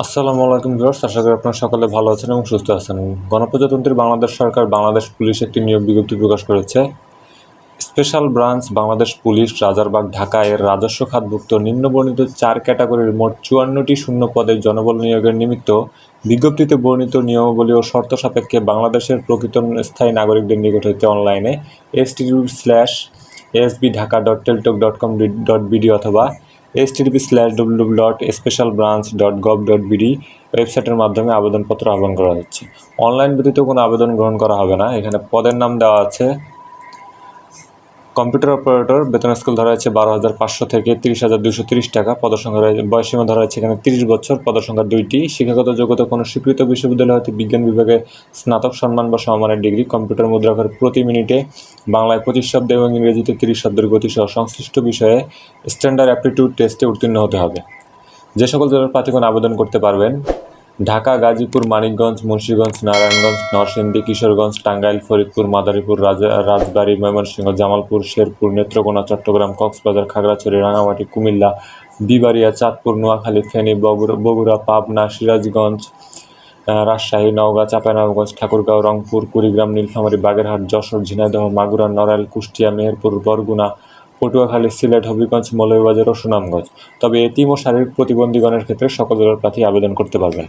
আসসালামু আলাইকুম ভিউয়ার্স, আশা করি আপনারা সকলে ভালো আছেন এবং সুস্থ আছেন। গণপ্রজাতন্ত্রী বাংলাদেশ সরকার বাংলাদেশ পুলিশ একটি নিয়োগ বিজ্ঞপ্তি প্রকাশ করেছে। Special branch Bangladesh police Rajarbagh Dhaka এর রাজস্ব খাতভুক্ত নিম্নবর্ণিত 4 ক্যাটাগরির মোট 54টি শূন্য পদে জনবল নিয়োগের নিমিত্ত বিজ্ঞপ্তিতে বর্ণিত নিয়মাবলী ও শর্ত সাপেক্ষে বাংলাদেশের প্রকৃত স্থায়ী নাগরিকদের নিকট হইতে অনলাইনে http://sbdhaka.teltok.com.bd অথবা http://www.specialbranch.gov.bd ওয়েবসাইটের মাধ্যমে আবেদনপত্র আহ্বান করা হচ্ছে। অনলাইন ব্যতীত কোনো আবেদন গ্রহণ করা হবে না। এখানে পদের নাম দেওয়া আছে কম্পিউটার অপারেটর, বেতন স্কেল ধরা হয়েছে 12,500 থেকে 30,230 টাকা। পদসংখ্যা রয়েছে, বয়সীমা ধরা হয়েছে এখানে 30 বছর। পদসংখ্যা 2টি। শিক্ষাগত যোগ্যতা কোনো স্বীকৃত বিশ্ববিদ্যালয় হতে বিজ্ঞান বিভাগে স্নাতক সম্মান বা সমমানের ডিগ্রি। কম্পিউটার মুদ্রাক্ষর প্রতি মিনিটে বাংলায় 25 শব্দ এবং ইংরেজিতে 30 শব্দের গতিসহ সংশ্লিষ্ট বিষয়ে স্ট্যান্ডার্ড অ্যাপটিটিউড টেস্টে উত্তীর্ণ হতে হবে। যে সকল জেলার প্রার্থীগণ আবেদন করতে পারবেন: ঢাকা, গাজীপুর, মানিকগঞ্জ, মুন্সিগঞ্জ, নারায়ণগঞ্জ, নরসিংদী, কিশোরগঞ্জ, টাঙ্গাইল, ফরিদপুর, মাদারীপুর, রাজবাড়ী, ময়মনসিংহ, জামালপুর, শেরপুর, নেত্রকোনা, চট্টগ্রাম, কক্সবাজার, খাগড়াছড়ি, রাঙামাটি, কুমিল্লা, বিবাড়িয়া, চাঁদপুর, নোয়াখালী, ফেনী, বগুড়া, পাবনা, সিরাজগঞ্জ, রাজশাহী, নওগাঁ, চাঁপাইনবাবগঞ্জ, ঠাকুরগাঁও, রংপুর, কুড়িগ্রাম, নীলফামারী, বাগেরহাট, যশোর, ঝিনাইদহ, মাগুরা, নড়াইল, কুষ্টিয়া, মেহেরপুর, বরগুনা, পটুয়াখালী, সিলেট, হবিগঞ্জ, মৌলভীবাজার ও সুনামগঞ্জ। তবে এতিম ও শারীরিক প্রতিবন্ধীগণের ক্ষেত্রে সকল জেলার প্রার্থী আবেদন করতে পারবেন।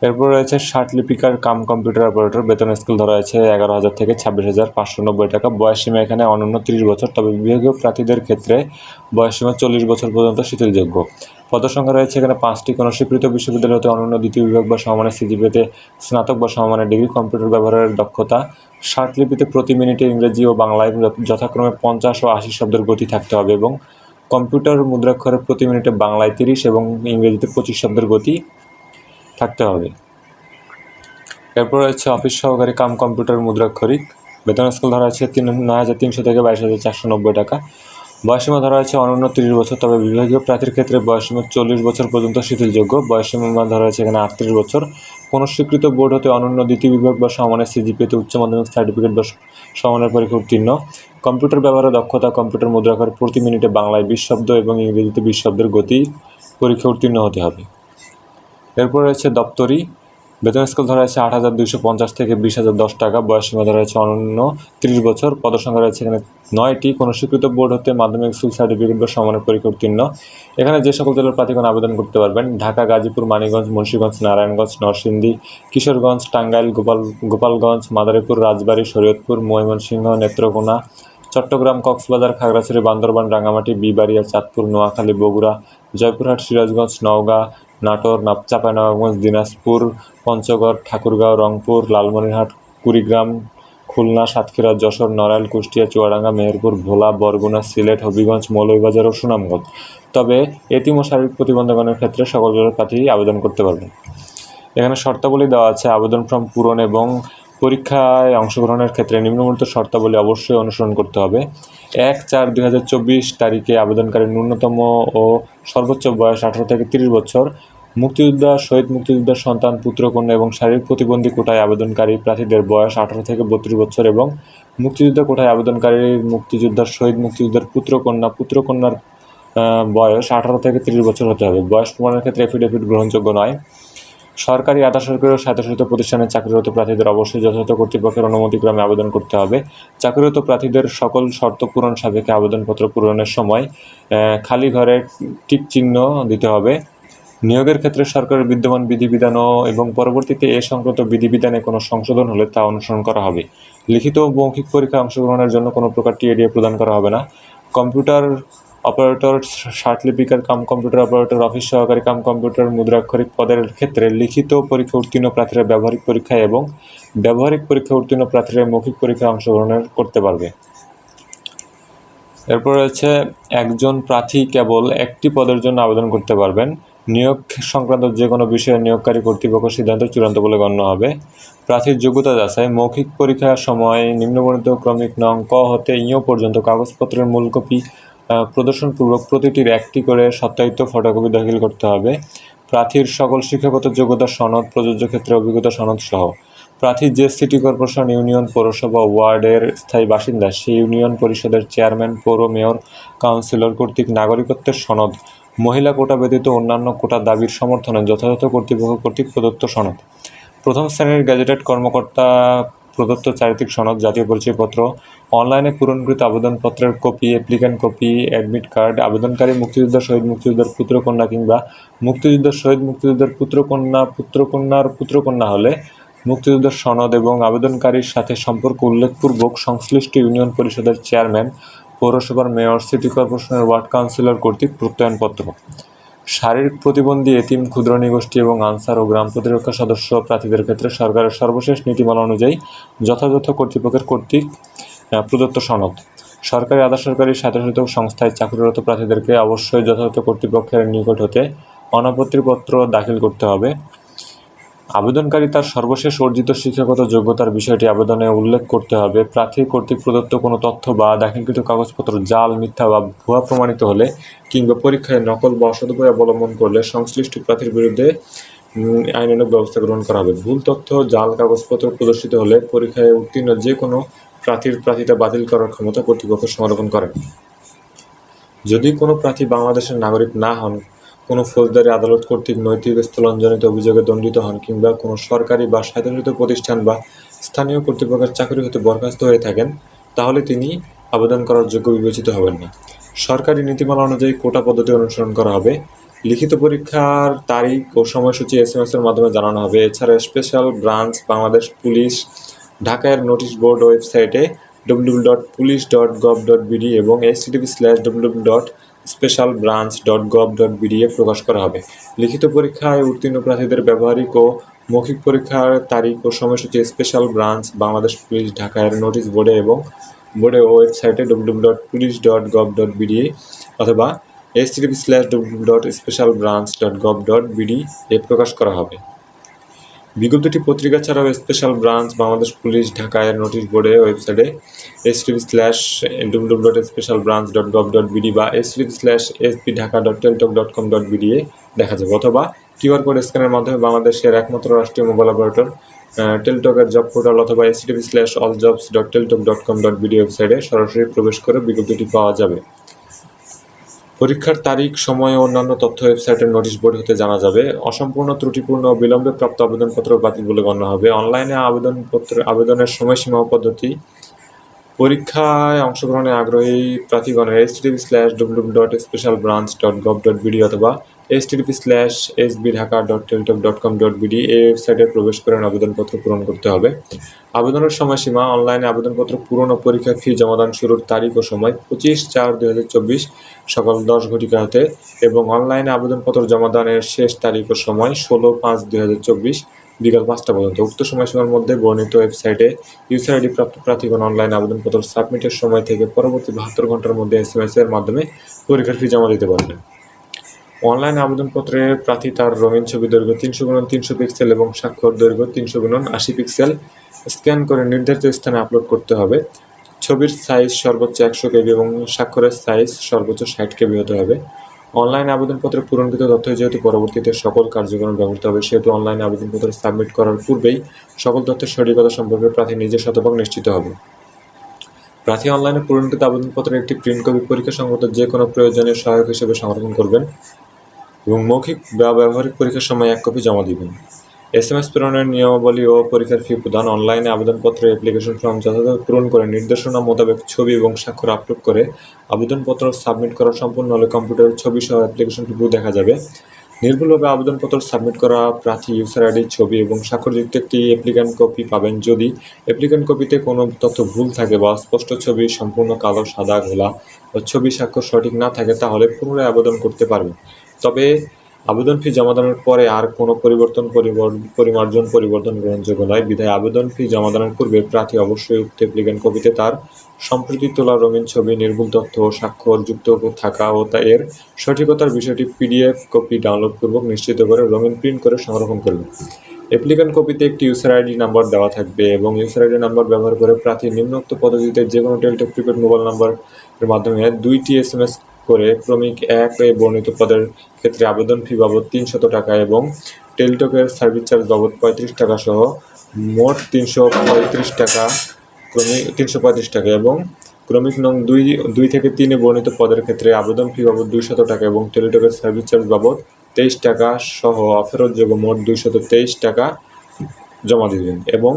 এরপর রয়েছে লিপিকার কাম কম্পিউটার অপারেটর, বেতন স্কেল ধরা হয়েছে 11,000 থেকে 26,590 টাকা। বয়সসীমা এখানে অনূন্য 30 বছর, তবে বিভাগীয় প্রার্থীদের ক্ষেত্রে বয়সসীমা 40 বছর পর্যন্ত শিথিলযোগ্য। পদসংখ্যা রয়েছে এখানে 5টি। কোনো স্বীকৃত বিশ্ববিদ্যালয় হতে অনন্য দ্বিতীয় বিভাগ বা সমমানের সিজিপিএতে স্নাতক বা সমমানের ডিগ্রি। কম্পিউটার ব্যবহারের দক্ষতা লিপিতে প্রতি মিনিটে ইংরেজি ও বাংলায় যথাক্রমে 50 ও 80 শব্দের গতি থাকতে হবে এবং কম্পিউটার মুদ্রাক্ষরে প্রতি মিনিটে বাংলায় 30 এবং ইংরেজিতে 25 শব্দের গতি থাকতে হবে। এরপর রয়েছে অফিস সহকারী কাম কম্পিউটার মুদ্রাক্ষরিক, বেতন স্কেল ধরা আছে 9,300 থেকে 22,490 টাকা। বয়সীমা ধরা আছে অনন্য 30 বছর, তবে বিভাগীয় প্রার্থীর ক্ষেত্রে বয়সীমা 40 বছর পর্যন্ত শিথিলযোগ্য। বয়সীমা ধরা আছে এখানে 38 বছর। কোনো স্বীকৃত বোর্ড হতে অনন্য দ্বিতীয় বিভাগ বা সমমানের সিজিপিএতে উচ্চ মাধ্যমিক সার্টিফিকেট বা সমমানের পরীক্ষা উত্তীর্ণ। কম্পিউটার ব্যবহারের দক্ষতা কম্পিউটার মুদ্রাক্ষর প্রতি মিনিটে বাংলায় 20 শব্দ এবং ইংরেজিতে 20 শব্দের গতি পরীক্ষা উত্তীর্ণ হতে হবে। এরপর রয়েছে দপ্তরি, বেতন স্কেল ধরা আছে 8,250 থেকে 20,010 টাকা। বয়সসীমা ধরা আছে অনন্য 30 বছর। পদসংখ্যা রয়েছে এখানে 9টি। কোনো স্বীকৃত বোর্ড হতে মাধ্যমিক স্কুল সার্টিফিকেট বা সমানের পরীক্ষা উত্তীর্ণ। এখানে যে সকল জেলার প্রার্থীগণ আবেদন করতে পারবেন: ঢাকা, গাজীপুর, মানিকগঞ্জ, মুন্সিগঞ্জ, নারায়ণগঞ্জ, নরসিংদী, কিশোরগঞ্জ, টাঙ্গাইল, গোপালগঞ্জ, মাদারীপুর, রাজবাড়ী, শরীয়তপুর, ময়মনসিংহ, নেত্রকোনা, চট্টগ্রাম, কক্সবাজার, খাগড়াছড়ি, বান্দরবান, রাঙামাটি, বিবাড়িয়া, চাঁদপুর, নোয়াখালী, বগুড়া, জয়পুরহাট, সিরাজগঞ্জ, নওগাঁ, নাটোর, চাঁপাইনবাবগঞ্জ, দিনাজপুর, পঞ্চগড়, ঠাকুরগাঁও, রংপুর, লালমনিরহাট, কুড়িগ্রাম, খুলনা, সাতক্ষীরা, যশোর, নড়াইল, কুষ্টিয়া, চুয়াডাঙ্গা, মেহেরপুর, ভোলা, বরগুনা, সিলেট, হবিগঞ্জ, মৌলভীবাজার ও সুনামগঞ্জ। তবে এতিম ও শারীরিক প্রতিবন্ধকগণের ক্ষেত্রে সকল জেলার প্রার্থী আবেদন করতে পারবেন। এখানে শর্তাবলী দেওয়া আছে। আবেদন ফর্ম পূরণ এবং পরীক্ষায় অংশগ্রহণের ক্ষেত্রে নিম্নবর্ণিত শর্তাবলী অবশ্যই অনুসরণ করতে হবে। 1/4/2024 তারিখে আবেদনকারীর ন্যূনতম ও সর্বোচ্চ বয়স 18 থেকে 30 বছর। মুক্তিযোদ্ধা, শহীদ মুক্তিযোদ্ধার সন্তান, পুত্রকন্যা এবং শারীরিক প্রতিবন্ধী কোটায় আবেদনকারী প্রার্থীদের বয়স 18 থেকে 32 বছর এবং মুক্তিযোদ্ধা কোটায় আবেদনকারীর মুক্তিযোদ্ধার, শহীদ মুক্তিযোদ্ধার পুত্রকন্যার বয়স 18 থেকে 30 বছর হতে হবে। বয়স প্রমাণের ক্ষেত্রে এফিডেভিট গ্রহণযোগ্য নয়। সরকারি, আধা সরকারি ও স্বায়ত্তশাসিত প্রতিষ্ঠানে চাকরিরত প্রার্থীদের অবশ্যই যথাযথ কর্তৃপক্ষের অনুমতিক্রমে আবেদন করতে হবে। চাকরিরত প্রার্থীদের সকল শর্ত পূরণ সাপেক্ষে আবেদনপত্র পূরণের সময় খালি ঘরে টিক চিহ্ন দিতে হবে। নিয়োগের ক্ষেত্রে সরকারের বিদ্যমান বিধিবিধান এবং পরবর্তীতে এ সংক্রান্ত বিধিবিধানে কোনো সংশোধন হলে তা অনুসরণ করা হবে। লিখিত ও মৌখিক পরীক্ষায় অংশগ্রহণের জন্য কোনো প্রকার টিএডিএ প্রদান করা হবে না। কম্পিউটার অপারেটর, লিপিকার কাম কম্পিউটার অপারেটর, অফিস সহকারী কাম কম্পিউটার মুদ্রাক্ষরিক পদের ক্ষেত্রে লিখিত পরীক্ষা উত্তীর্ণ প্রার্থীরা ব্যবহারিক পরীক্ষায় এবং ব্যবহারিক পরীক্ষা উত্তীর্ণ প্রার্থীরা মৌখিক পরীক্ষায় অংশগ্রহণ করতে পারবে। এরপর রয়েছে একজন প্রার্থী কেবল একটি পদের জন্য আবেদন করতে পারবেন। নিয়োগ সংক্রান্ত যে কোনো বিষয়ে নিয়োগকারী কর্তৃপক্ষ সিদ্ধান্ত চূড়ান্ত বলে গণ্য হবে। প্রার্থীর যোগ্যতা যাচাই: মৌখিক পরীক্ষার সময় নিম্নবর্ণিত ক্রমিক নং ক হতে ঞ পর্যন্ত কাগজপত্রের মূল কপি প্রদর্শনপূর্বক প্রতিটির একটি করে সত্যায়িত ফটোকপি দাখিল করতে হবে। প্রার্থীর সকল শিক্ষাগত যোগ্যতা সনদ, প্রযোজ্য ক্ষেত্রে অভিজ্ঞতা সনদ সহ। প্রার্থী যে সিটি কর্পোরেশন, ইউনিয়ন, পৌরসভা, ওয়ার্ডের স্থায়ী বাসিন্দা, সেই ইউনিয়ন পরিষদের চেয়ারম্যান, পৌর মেয়র, কাউন্সিলর কর্তৃক নাগরিকত্বের সনদ মহিলা কোটা ব্যতীত অন্যান্য কোটা দাবির সমর্থনে যথাযথ কর্তৃপক্ষ কর্তৃক প্রদত্ত সনদ। প্রথম শ্রেণীর গ্যাজেটেড কর্মকর্তা প্রদত্ত চারিত্রিক সনদ, জাতীয় পরিচয়পত্র, অনলাইনে পূরণকৃত আবেদনপত্রের copy, applicant copy, admit card, আবেদনকারী মুক্তিযোদ্ধা, শহীদ মুক্তিযোদ্ধার পুত্রকন্যা কিংবা মুক্তিযোদ্ধা, শহীদ মুক্তিযোদ্ধার পুত্রকন্যা হলে মুক্তিযোদ্ধার সনদ এবং আবেদনকারীর সাথে সম্পর্ক উল্লেখপূর্বক সংশ্লিষ্ট ইউনিয়ন পরিষদের চেয়ারম্যান, পৌরসভার মেয়র, সিটি কর্পোরেশনের ওয়ার্ড কাউন্সিলর কর্তৃক প্রত্যয়নপত্র। শারীরিক প্রতিবন্ধী, এতিম, ক্ষুদ্র নৃগোষ্ঠী এবং আনসার ও গ্রাম প্রতিরক্ষা সদস্য প্রার্থীদের ক্ষেত্রে সরকারের সর্বশেষ নীতিমালা অনুযায়ী যথাযথ কর্তৃপক্ষের কর্তৃক প্রদত্ত সনদ। সরকারি, আধা সরকারি, স্বায়ত্তশাসিত সংস্থায় চাকরিরত প্রার্থীদেরকে অবশ্যই যথাযথ কর্তৃপক্ষের নিকট হতে অনাপত্তিপত্র দাখিল করতে হবে। আবেদনকারী তার সর্বশেষ অর্জিত শিক্ষাগত যোগ্যতার বিষয়টি আবেদনে উল্লেখ করতে হবে। প্রার্থী কর্তৃক প্রদত্ত কোনো তথ্য বা দাখিলকৃত কাগজপত্র জাল, মিথ্যা বা ভুয়া প্রমাণিত হলে কিংবা পরীক্ষায় নকল বা অসদুপায় অবলম্বন করলে সংশ্লিষ্ট প্রার্থীর বিরুদ্ধে আইনানুগ ব্যবস্থা গ্রহণ করা হবে। ভুল তথ্য, জাল কাগজপত্র প্রদর্শিত হলে পরীক্ষায় উত্তীর্ণ যে কোনো প্রার্থীর প্রার্থিতা বাতিল করার ক্ষমতা কর্তৃপক্ষ সংরক্ষণ করেন। যদি কোনো প্রার্থী বাংলাদেশের নাগরিক না হন, কোনো ফৌজদারি আদালত কর্তৃক নৈতিক স্থলনজনিত অভিযোগে দণ্ডিত হন কিংবা কোনো সরকারি বা স্বায়ত্তশাসিত প্রতিষ্ঠান বা স্থানীয় কর্তৃপক্ষের চাকরি হতে বরখাস্ত হয়ে থাকেন, তাহলে তিনি আবেদন করার যোগ্য বিবেচিত হবেন না। সরকারি নীতিমালা অনুযায়ী কোটা পদ্ধতি অনুসরণ করা হবে। লিখিত পরীক্ষার তারিখ ও সময়সূচি SMS-এর মাধ্যমে জানানো হবে। এছাড়া স্পেশাল ব্রাঞ্চ, বাংলাদেশ পুলিশ, ঢাকার নোটিশ বোর্ড ওয়েবসাইটে www.police.gov.bd এবং http://www.specialbranch.gov.bd এ প্রকাশ করা হবে। লিখিত পরীক্ষায় উত্তীর্ণ প্রার্থীদের ব্যবহারিক ও মৌখিক পরীক্ষার তারিখ ও সময়সূচি স্পেশাল ব্রাঞ্চ, বাংলাদেশ পুলিশ, ঢাকার নোটিশ বোর্ডে এবং ওয়েবসাইটে www.police.gov.bd অথবা http://www.specialbranch.gov.bd এ প্রকাশ করা হবে। বিজ্ঞপ্তিটি পত্রিকা ছাড়াও স্পেশাল ব্রাঞ্চ, বাংলাদেশ পুলিশ, ঢাকার নোটিশ বোর্ডে ওয়েবসাইটে http://www.specialbranch.gov.bd বা http://sbdhaka.teltok.com.bd এ দেখা যাবে, অথবা কিউআর কোড স্ক্যানের মাধ্যমে বাংলাদেশের একমাত্র রাষ্ট্রীয় মোবাইল অপারেটর টেলটকের জব পোর্টাল অথবা http://alljobs.teltok.com.bd ওয়েবসাইটে সরাসরি প্রবেশ করে বিজ্ঞপ্তিটি পাওয়া যাবে। পরীক্ষার তারিখ, সময় ও অন্যান্য তথ্য ওয়েবসাইটের নোটিশ বোর্ড হতে জানা যাবে। অসম্পূর্ণ, ত্রুটিপূর্ণ ও বিলম্বে প্রাপ্ত আবেদনপত্র বাতিল বলে গণ্য হবে। অনলাইনে আবেদনের সময়সীমা ও পদ্ধতি। পরীক্ষায় অংশগ্রহণে আগ্রহী প্রার্থীগণের http://www.specialbranch.gov.bd অথবা http://sbdhaka.teltok.com.bd এই ওয়েবসাইটে প্রবেশ করে আবেদনপত্র পূরণ করতে হবে। আবেদনের সময়সীমা। অনলাইনে আবেদনপত্র পূরণ ও পরীক্ষার ফি জমাদান শুরুর তারিখ ও সময় 25/4/2024 সকাল 10 ঘটিকা হতে এবং অনলাইনে আবেদনপত্র জমাদানের শেষ তারিখ ও সময় 16/5/2024 বিকাল 5টা পর্যন্ত। উক্ত সময়সীমার মধ্যে বর্ণিত ওয়েবসাইটে ইউজার আইডি প্রাপ্ত প্রার্থীগণ অনলাইন আবেদনপত্র সাবমিটের সময় থেকে পরবর্তী 72 ঘন্টার মধ্যে SMS-এর মাধ্যমে পরীক্ষার ফি জমা দিতে পারবেন। অনলাইন আবেদনপত্রে প্রার্থী তার রঙিন ছবি দৈর্ঘ্য 300x300 পিক্সেল এবং স্বাক্ষর দৈর্ঘ্য 300x80 পিক্সেল স্ক্যান করে নির্ধারিত স্থানে আপলোড করতে হবে। ছবির সাইজ সর্বোচ্চ 100 KB এবং স্বাক্ষরের সাইজ সর্বোচ্চ 60 KB হতে হবে। অনলাইন আবেদনপত্রে পূরণকৃত তথ্য যেহেতু পরবর্তীতে সকল কার্যক্রমে ব্যবহৃত হবে, সেহেতু অনলাইন আবেদনপত্র সাবমিট করার পূর্বেই সকল তথ্যের সঠিকতা সম্পর্কে প্রার্থী নিজে শতভাগ নিশ্চিত হবে। প্রার্থী অনলাইনে পূরণকৃত আবেদনপত্রের একটি প্রিন্ট কপি পরীক্ষা সংক্রান্ত যে কোনো প্রয়োজনীয় সহায়ক হিসেবে সংরক্ষণ করবেন এবং মৌখিক বা ব্যবহারিক পরীক্ষার সময় 1 কপি জমা দিবেন। SMS প্রেরণের নিয়মাবলী ও পরীক্ষার ফি প্রদান। অনলাইনে আবেদনপত্রের অ্যাপ্লিকেশন ফর্ম যথাযথ পূরণ করে নির্দেশনা মোতাবেক ছবি এবং স্বাক্ষর আপলোড করে আবেদনপত্র সাবমিট করা সম্পূর্ণ হলে কম্পিউটারের ছবি সহ অ্যাপ্লিকেশন ফি দেখা যাবে। নির্ভুলভাবে আবেদনপত্র সাবমিট করা প্রার্থী ইউজার আইডি, ছবি এবং স্বাক্ষরযুক্ত একটি অ্যাপ্লিক্যান্ট কপি পাবেন। যদি অ্যাপ্লিক্যান্ট কপিতে কোনো তথ্য ভুল থাকে বা স্পষ্ট ছবি, সম্পূর্ণ কালো, সাদা, ঘোলা ও ছবি স্বাক্ষর সঠিক না থাকে, তাহলে পুনরায় আবেদন করতে পারবেন। তবে আবেদন ফি জমাদানের পরে আর কোনো পরিবর্তন গ্রহণযোগ্য নয়। বিধায় আবেদন ফি জমাদানের পূর্বে প্রার্থী অবশ্যই উক্ত অ্যাপ্লিক্যান্ট কপিতে তার সম্প্রতি তোলা রঙিন ছবি, নির্ভুল তথ্য ও স্বাক্ষর যুক্ত থাকা ও এর সঠিকতার বিষয়টি PDF কপি ডাউনলোডপূর্বক নিশ্চিত করে রঙিন প্রিন্ট করে সংরক্ষণ করবেন। অ্যাপ্লিক্যান্ট কপিতে একটি ইউজার আইডি নাম্বার দেওয়া থাকবে এবং ইউজার আইডি নাম্বার ব্যবহার করে প্রার্থী নিম্নোক্ত পদ্ধতিতে যে কোনো টেলটক প্রিপেড মোবাইল নাম্বারের মাধ্যমে 2টি SMS করে ক্রমিক 1 এ বর্ণিত পদের ক্ষেত্রে আবেদন ফি বাবদ 300 টাকা এবং টেলটকের সার্ভিস চার্জ বাবদ 35 টাকা সহ মোট 335 টাকা এবং ক্রমিক নং 2 থেকে 3 বর্ণিত পদের ক্ষেত্রে আবেদন ফি বাবদ 200 টাকা এবং টেলিটকের সার্ভিস চার্জ বাবদ 23 টাকা সহ অফেরতযোগ্য মোট 223 টাকা জমা দিবেন এবং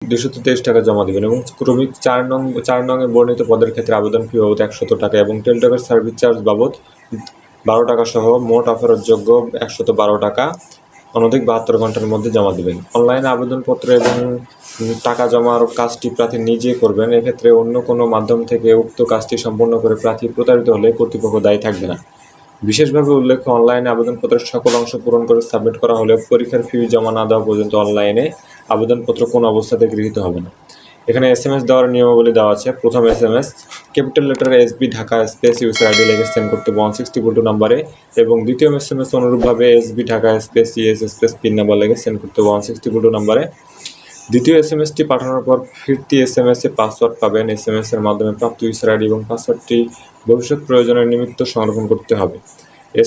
223 টাকা জমা দিবেন এবং ক্রমিক 4 নং এ বর্ণিত পদের ক্ষেত্রে আবেদন ফি বাবদ 100 টাকা এবং টেলিটকের সার্ভিস চার্জ বাবদ 12 টাকা সহ মোট অফেরতযোগ্য 112 টাকা অনধিক 72 ঘন্টার মধ্যে জমা দিবেন। অনলাইনে আবেদনপত্র এবং টাকা জমার কাজটি প্রার্থী নিজে করবেন। এক্ষেত্রে অন্য কোনো মাধ্যম থেকে উক্ত কাজটি সম্পন্ন করে প্রার্থী প্রতারিত হলে কর্তৃপক্ষ দায়ী থাকবে না। বিশেষভাবে উল্লেখ্য, অনলাইনে আবেদনপত্রের সকল অংশ পূরণ করে সাবমিট করা হলেও পরীক্ষার ফি জমা না দেওয়া পর্যন্ত অনলাইনে আবেদনপত্র কোনো অবস্থাতে গৃহীত হবে না। এখানে SMS দেওয়ার নিয়মাবলী দেওয়া আছে। প্রথম SMS ক্যাপিটাল লেটারে SB Dhaka space user ID লিখে সেন্ড করতে 162 নম্বরে এবং দ্বিতীয় SMS অনুরূপভাবে SB Dhaka space ES space PIN number লিখে সেন্ড করতে 162 নম্বরে। দ্বিতীয় SMSটি পাঠানোর পর ফিরতি SMS-এ পাসওয়ার্ড পাবেন। SMS-এর মাধ্যমে প্রাপ্ত ইউজার আইডি এবং পাসওয়ার্ডটি ভবিষ্যৎ প্রয়োজনের নিমিত্ত সংরক্ষণ করতে হবে।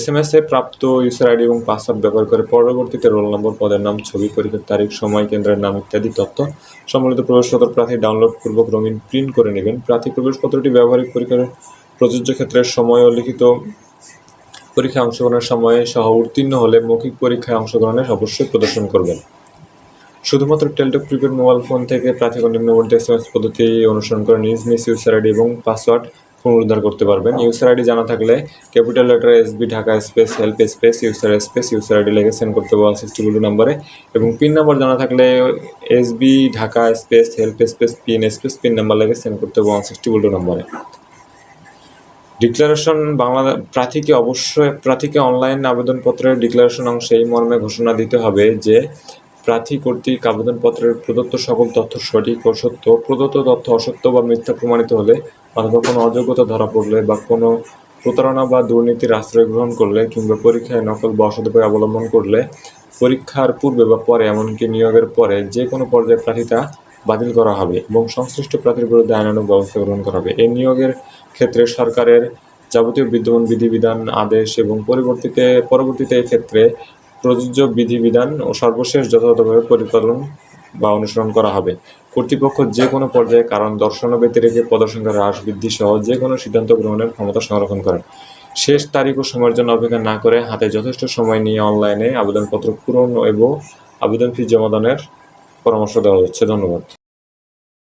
SMS-এ প্রাপ্ত ইউজার আইডি এবং পাসওয়ার্ড ব্যবহার করে পরবর্তীতে রোল নম্বর, পদের নাম, ছবি, পরীক্ষার তারিখ, সময়, কেন্দ্রের নাম ইত্যাদি তথ্য সম্বলিত প্রবেশপত্র প্রার্থী ডাউনলোড পূর্বক রঙিন প্রিন্ট করে নেবেন। প্রার্থী প্রবেশপত্রটি ব্যবহারিক পরীক্ষার প্রযোজ্য ক্ষেত্রে সময় ও লিখিত পরীক্ষায় অংশগ্রহণের সময়ে সহ উত্তীর্ণ হলে মৌখিক পরীক্ষায় অংশগ্রহণের অবশ্যই প্রদর্শন করবেন। শুধুমাত্র টেলিটক প্রিপেড মোবাইল ফোন থেকে প্রার্থীগণ নিম্নবর্তী SMS পদ্ধতি অনুসরণ করে নিজ ইউজার আইডি এবং পাসওয়ার্ড পুনরুদ্ধার করতে পারবেন। ইউজার আইডি জানা থাকলে capital letter SB Dhaka space help space user ID লিখে সেন্ড করতে 162 নম্বরে এবং পিন নাম্বার জানা থাকলে SB Dhaka space help space PIN number লিখে সেন্ড করতে 162 নম্বরে। ডিক্লারেশন প্রার্থীকে অনলাইন আবেদনপত্রের ডিক্লারেশন অংশে এই মর্মে ঘোষণা দিতে হবে যে প্রার্থী কর্তৃক আবেদনপত্রের প্রদত্ত সকল তথ্য সঠিক ও সত্য, প্রদত্ত তথ্য অসত্য বা মিথ্যা প্রমাণিত হলে অথবা কোনো অযোগ্যতা ধরা পড়লে বা কোনো প্রতারণা বা দুর্নীতির আশ্রয় গ্রহণ করলে কিংবা পরীক্ষায় নকল বা অসদুপায় অবলম্বন করলে পরীক্ষার পূর্বে বা পরে এমনকি নিয়োগের পরে যে কোনো পর্যায়ে প্রার্থিতা বাতিল করা হবে এবং সংশ্লিষ্ট প্রার্থীর বিরুদ্ধে আইনানুগ ব্যবস্থা গ্রহণ করা হবে। এই নিয়োগের ক্ষেত্রে সরকারের যাবতীয় বিদ্যমান বিধিবিধান, আদেশ এবং পরবর্তীতে এক্ষেত্রে প্রযোজ্য বিধিবিধান ও সর্বশেষ যথাযথভাবে পরিপালন বা অনুসরণ করা হবে। কর্তৃপক্ষ যে কোনো পর্যায়ে কারণ দর্শানো ব্যতিরেকে পদসংখ্যা হ্রাস, বৃদ্ধি সহ যে কোনো সিদ্ধান্ত গ্রহণের ক্ষমতা সংরক্ষণ করেন। শেষ তারিখ ও সময়ের জন্য অপেক্ষা না করে হাতে যথেষ্ট সময় নিয়ে অনলাইনে আবেদনপত্র পূরণ এবং আবেদন ফি জমাদানের পরামর্শ দেওয়া হচ্ছে। ধন্যবাদ।